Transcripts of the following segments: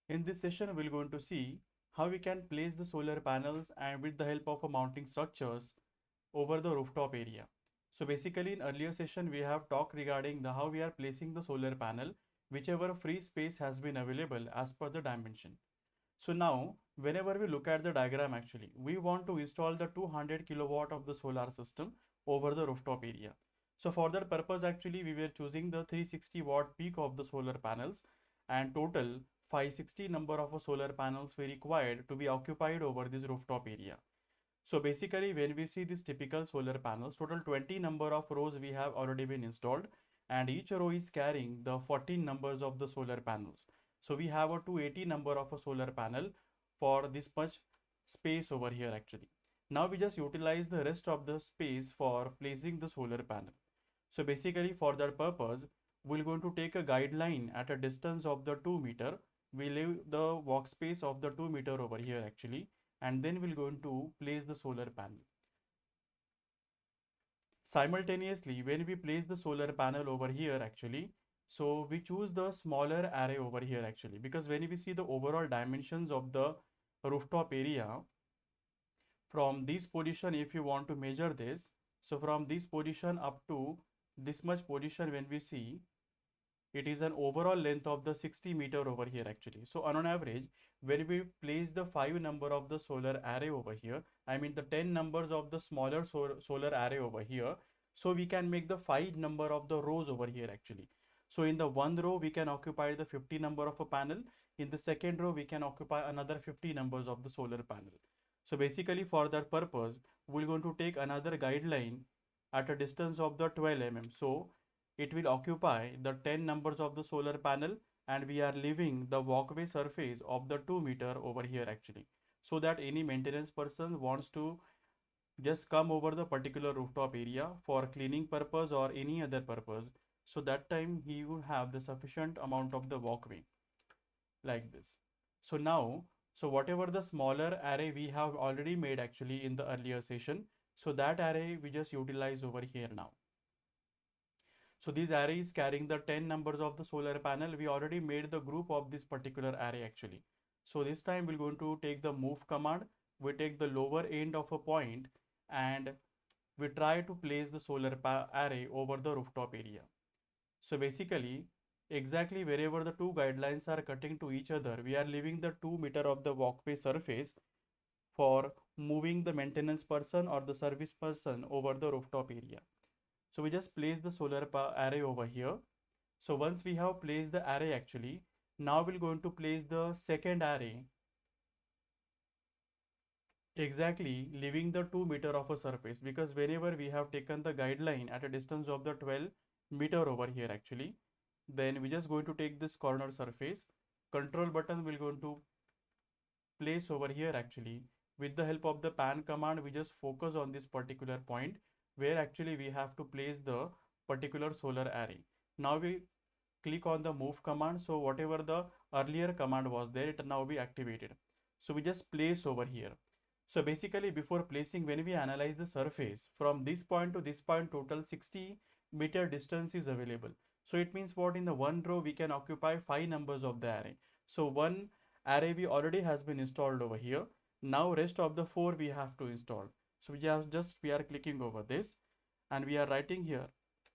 In this session, we're going to see how we can place the solar panels and with the help of a mounting structures over the rooftop area. So basically in earlier session, we have talked regarding the how we are placing the solar panel, whichever free space has been available as per the dimension. So now, whenever we look at the diagram actually, we want to install the 200 kilowatt of the solar system over the rooftop area. So for that purpose actually we were choosing the 360 watt peak of the solar panels, and total 560 number of solar panels were required to be occupied over this rooftop area. So basically when we see these typical solar panels, total 20 number of rows we have already been installed, and each row is carrying the 14 numbers of the solar panels. So we have a 280 number of a solar panel for this much space over here actually. Now we just utilize the rest of the space for placing the solar panel. So basically for that purpose, we're going to take a guideline at a distance of the 2 meter. We leave the workspace of the 2 meter over here actually, and then we're going to place the solar panel. Simultaneously, when we place the solar panel over here actually, so we choose the smaller array over here actually, because when we see the overall dimensions of the rooftop area, from this position if you want to measure this, so from this position up to this much position, when we see, it is an overall length of the 60 meter over here actually. So on an average, when we place the 5 number of the solar array over here, I mean the 10 numbers of the smaller solar array over here, so we can make the 5 number of the rows over here actually. So in the one row we can occupy the 50 number of a panel, in the second row we can occupy another 50 numbers of the solar panel. So basically for that purpose, we're going to take another guideline at a distance of the 12 mm. So it will occupy the 10 numbers of the solar panel, and we are leaving the walkway surface of the 2 meter over here actually, so that any maintenance person wants to just come over the particular rooftop area for cleaning purpose or any other purpose, so that time he will have the sufficient amount of the walkway like this. So now, so whatever the smaller array we have already made actually in the earlier session, so that array we just utilize over here now. So these arrays carrying the 10 numbers of the solar panel, we already made the group of this particular array actually. So this time we're going to take the move command. We take the lower end of a point and we try to place the solar array over the rooftop area. So basically, exactly wherever the two guidelines are cutting to each other, we are leaving the 2 meter of the walkway surface for moving the maintenance person or the service person over the rooftop area. So we just place the solar array over here. So once we have placed the array actually, now we're going to place the second array exactly leaving the 2 meter of a surface, because whenever we have taken the guideline at a distance of the 12 meter over here actually, then we just going to take this corner surface. Control button will going to place over here actually. With the help of the pan command, we just focus on this particular point where actually we have to place the particular solar array. Now we click on the move command. So whatever the earlier command was there, it now be activated. So we just place over here. So basically before placing, when we analyze the surface from this point to this point, total 60 meter distance is available. So it means what, in the one row we can occupy 5 numbers of the array. So one array we already has been installed over here. Now rest of the 4 we have to install. So we are clicking over this and we are writing here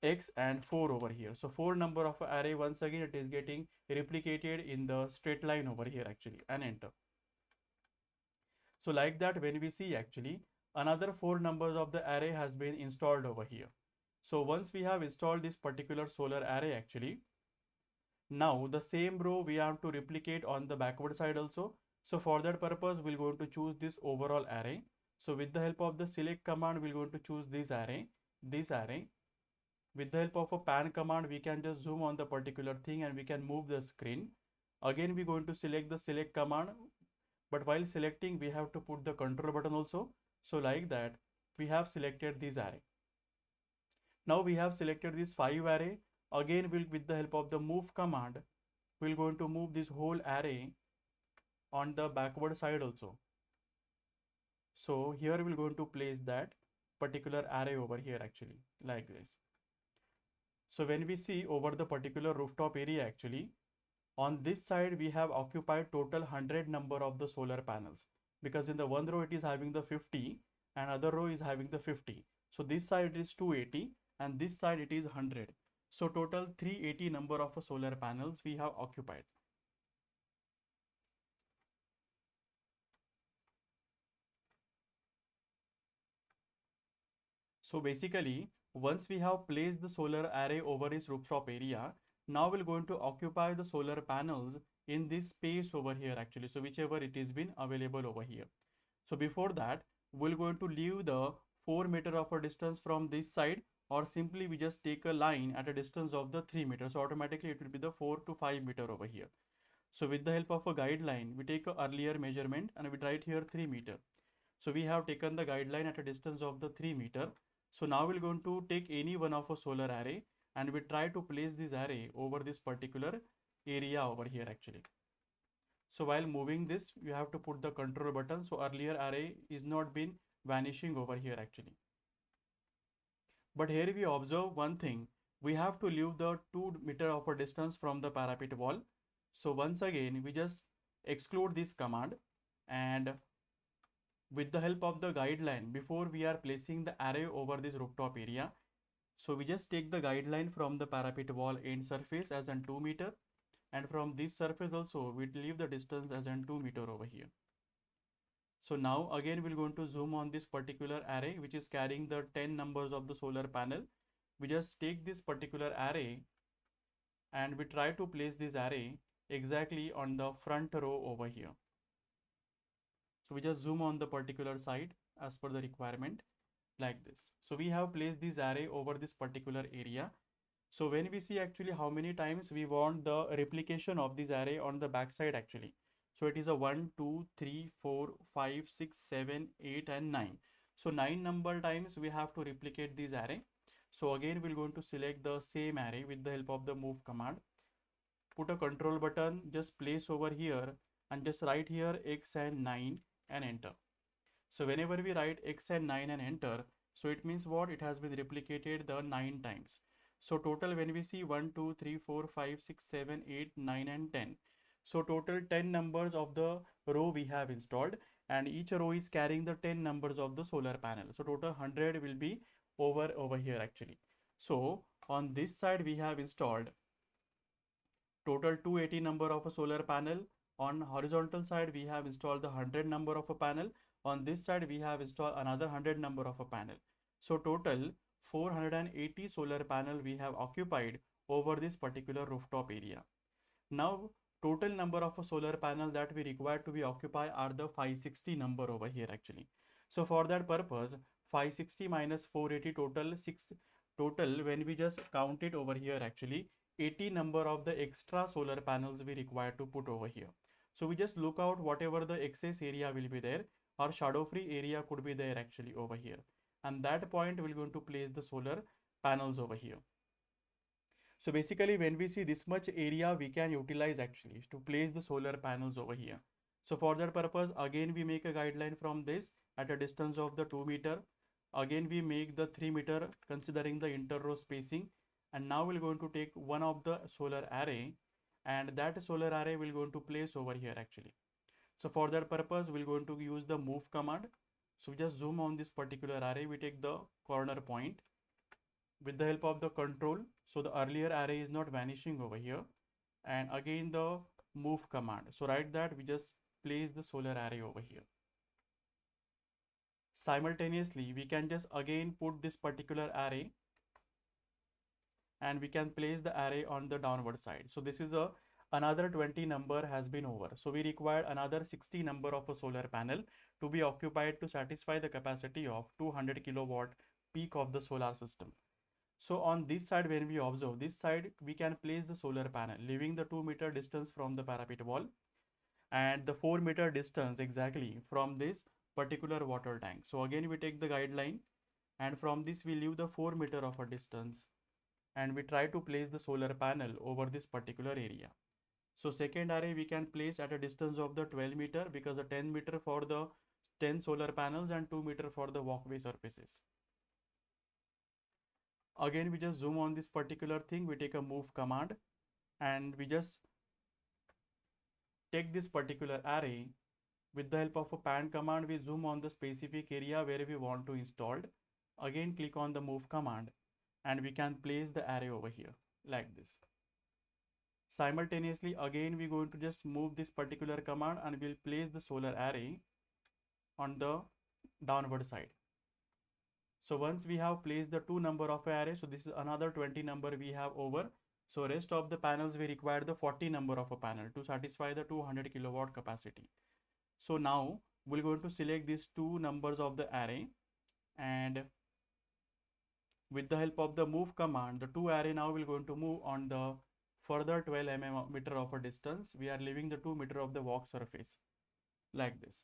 x and 4 over here. So 4 number of array, once again it is getting replicated in the straight line over here actually, and enter. So like that, when we see actually another 4 numbers of the array has been installed over here. So once we have installed this particular solar array actually, now the same row we have to replicate on the backward side also. So for that purpose, we're going to choose this overall array. So with the help of the select command, we're going to choose this array, this array. With the help of a pan command, we can just zoom on the particular thing and we can move the screen. Again, we're going to select the select command, but while selecting, we have to put the control button also. So like that, we have selected this array. Now we have selected this 5 array. Again, with the help of the move command, we're going to move this whole array on the backward side also. So here we're going to place that particular array over here actually, like this. So when we see over the particular rooftop area actually, On this side, we have occupied total 100 number of the solar panels, because in the one row it is having the 50 and other row is having the 50. So this side is 280 and this side it is 100. So total 380 number of solar panels we have occupied. So basically, once we have placed the solar array over its rooftop area, now we're going to occupy the solar panels in this space over here actually. So whichever it is been available over here. So before that, we're going to leave the 4 meter of a distance from this side, or simply we just take a line at a distance of the 3 meters. So automatically it will be the 4 to 5 meter over here. So with the help of a guideline, we take a earlier measurement and we write here 3 meter. So we have taken the guideline at a distance of the 3 meter. So now we're going to take any one of a solar array and we try to place this array over this particular area over here actually. So while moving this, you have to put the control button. So earlier array is not been vanishing over here actually. But here we observe one thing. We have to leave the 2 meter of a distance from the parapet wall. So once again, we just exclude this command, and with the help of the guideline, before we are placing the array over this rooftop area, so we just take the guideline from the parapet wall end surface as an 2 meter, and from this surface also we leave the distance as an 2 meter over here. So now again we're going to zoom on this particular array which is carrying the 10 numbers of the solar panel. We just take this particular array and we try to place this array exactly on the front row over here. So we just zoom on the particular side as per the requirement like this. So we have placed this array over this particular area. So when we see actually how many times we want the replication of this array on the back side actually. So it is a 1, 2, 3, 4, 5, 6, 7, 8 and 9. So 9 number times we have to replicate this array. So again we're going to select the same array with the help of the move command. Put a control button, just place over here and just write here x and 9 and enter. So whenever we write x and 9 and enter, so it means what? It has been replicated the 9 times. So total when we see 1, 2, 3, 4, 5, 6, 7, 8, 9 and 10. So total 10 numbers of the row we have installed, and each row is carrying the 10 numbers of the solar panel. So total 100 will be over here actually. So on this side we have installed total 280 number of a solar panel. On horizontal side we have installed the 100 number of a panel. On this side we have installed another 100 number of a panel. So total 480 solar panel we have occupied over this particular rooftop area. Now total number of a solar panel that we require to be occupied are the 560 number over here actually. So for that purpose, 560 minus 480 total 6 total, when we just count it over here actually, 80 number of the extra solar panels we require to put over here. So we just look out whatever the excess area will be there, or shadow free area could be there actually over here, and that point we're going to place the solar panels over here. So basically when we see this much area we can utilize actually to place the solar panels over here. So for that purpose again we make a guideline from this at a distance of the 2 meter. Again we make the 3 meter considering the inter row spacing, and now we're going to take one of the solar array, and that solar array we're going to place over here actually. So for that purpose we're going to use the move command. So we just zoom on this particular array, we take the corner point with the help of the control. So the earlier array is not vanishing over here, and again the move command. So write that we just place the solar array over here. Simultaneously we can just again put this particular array and we can place the array on the downward side. So this is a another 20 number has been over. So we require another 60 number of a solar panel to be occupied to satisfy the capacity of 200 kilowatt peak of the solar system. So on this side, when we observe this side, we can place the solar panel, leaving the 2 meter distance from the parapet wall and the 4 meter distance exactly from this particular water tank. So again, we take the guideline, and from this we leave the 4 meter of a distance and we try to place the solar panel over this particular area. So second array we can place at a distance of the 12 meter, because the 10 meter for the 10 solar panels and 2 meter for the walkway surfaces. Again we just zoom on this particular thing, we take a move command and we just take this particular array. With the help of a pan command, we zoom on the specific area where we want to install. Again, click on the move command and we can place the array over here like this. Simultaneously, again, we're going to just move this particular command and we'll place the solar array on the downward side. So once we have placed the 2 number of array, so this is another 20 number we have over. So rest of the panels, we require the 40 number of a panel to satisfy the 200 kilowatt capacity. So now we're going to select these 2 numbers of the array, and with the help of the move command, the 2 array now will going to move on the further 12 meter of a distance. We are leaving the 2 meter of the walk surface like this.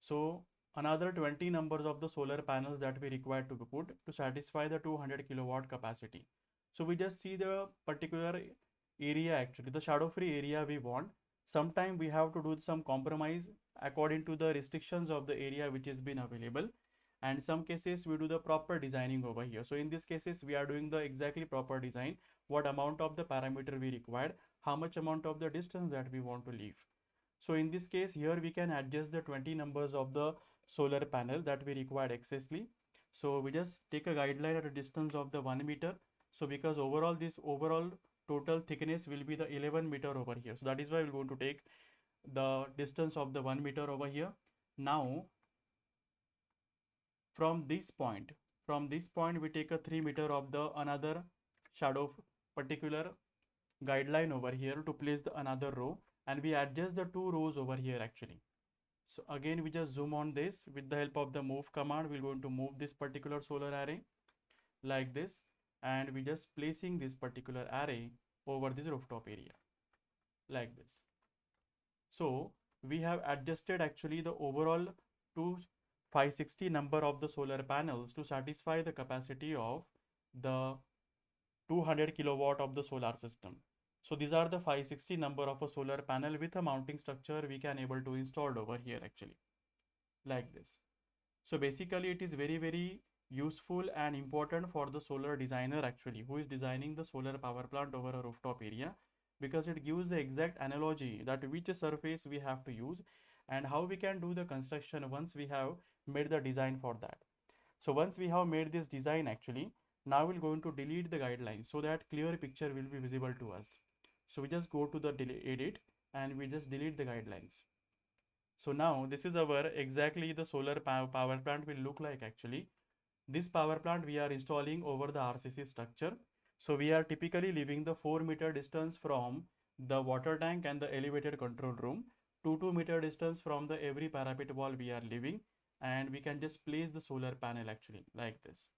So another 20 numbers of the solar panels that we require to be put to satisfy the 200 kilowatt capacity. So we just see the particular area, actually the shadow free area we want. Sometime we have to do some compromise according to the restrictions of the area which has been available, and some cases we do the proper designing over here. So in these cases we are doing the exactly proper design, what amount of the parameter we required, how much amount of the distance that we want to leave. So in this case here we can adjust the 20 numbers of the solar panel that we required excessively. So we just take a guideline at a distance of the 1 meter. So because overall this overall total thickness will be the 11 meter over here. So that is why we're going to take the distance of the 1 meter over here. Now from this point we take a 3 meter of the another shadow particular guideline over here to place the another row, and we adjust the 2 rows over here actually. So again we just zoom on this. With the help of the move command, we're going to move this particular solar array like this, and we just placing this particular array over this rooftop area like this. So we have adjusted actually the overall to 560 number of the solar panels to satisfy the capacity of the 200 kilowatt of the solar system. So these are the 560 number of a solar panel with a mounting structure we can able to install over here actually like this. So basically it is very useful and important for the solar designer actually who is designing the solar power plant over a rooftop area, because it gives the exact analogy that which surface we have to use and how we can do the construction once we have made the design for that. So once we have made this design actually, now we're going to delete the guidelines so that clear picture will be visible to us. So we just go to the edit and we just delete the guidelines. So now this is our exactly the solar power plant will look like actually. This power plant we are installing over the RCC structure. So we are typically leaving the 4 meter distance from the water tank and the elevated control room, 2 meter distance from the every parapet wall we are leaving, and we can just place the solar panel actually like this.